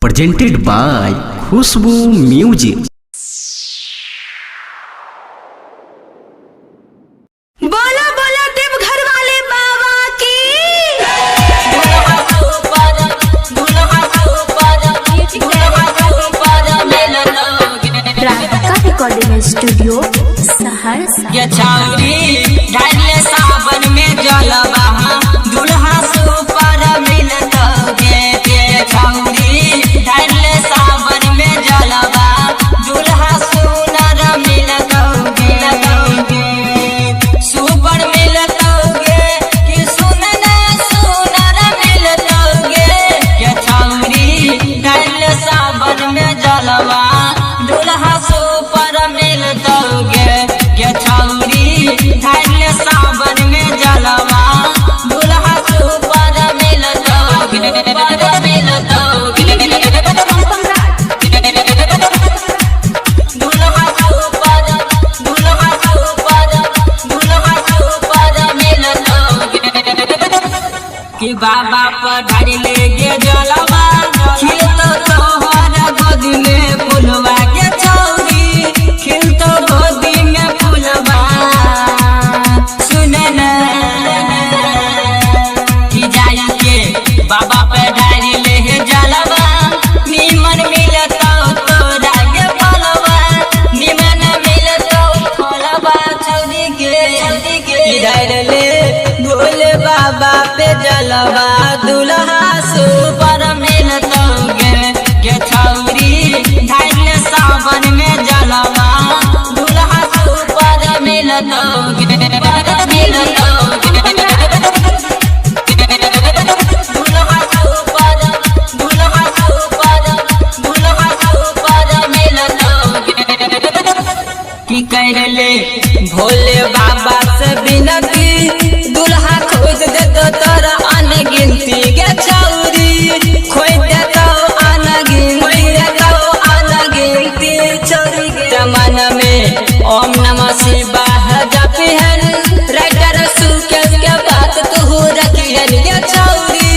presented by Khushbu Music। बोला बोला देवघर वाले बाबा की। Radhika recording studio Saharsa. ये छौरी ढाले सावन में जलवा दुल्हा सुपर मिलतोगे। ये छौरी ढाले सावन में जलवा दुल्हा सुनर मिलतोगे। सुपर मिलतोगे कि सुनर मिलतोगे। ये छौरी ढाले सावन में जलवा दुल्हा सुपर मिलतोगे। ये छौरी ढाले सावन में जलवा दुल्हा सुपर मिलतोगे। कि बाबा पढ़ ले गे जलवा खिलतो तोहर गोदी में फुलवा। के छौरी खिलतो गोदी में फुलवा। सुन न कि जाई के बाबा पे ढारी ले जलवा निमन मिलतो तोरा के फलवा। निमन मिलतो फलवा छौरी के इधर ले भोले बाबा पे जलवा दुल्हा सुपर मिलतोगे। के छौरी ढाले सावन में जलवा दुल्हा सुपर मिलतोगे। कि कर ले भोले बाबा से बिनती दुल्हा खोज देतो तोरा अनगिनती। के छौरी खोज देतो अनगिनती छौरी के मन में ओम नमः शिवाय जपिहन। राइटर सुकेश के बात तू रखिहन। के छौरी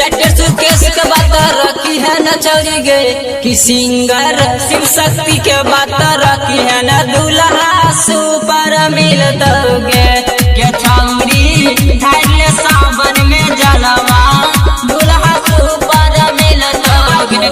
राइटर सुकेश के बात रखिहन छौरी गे। कि सिंगर शिव शक्ति के बात रखिहन दुल्हा सुपर मिलतोगे। के छौरी ढाले सावन में जलवा दुल्हा सुपर मिलतोगे।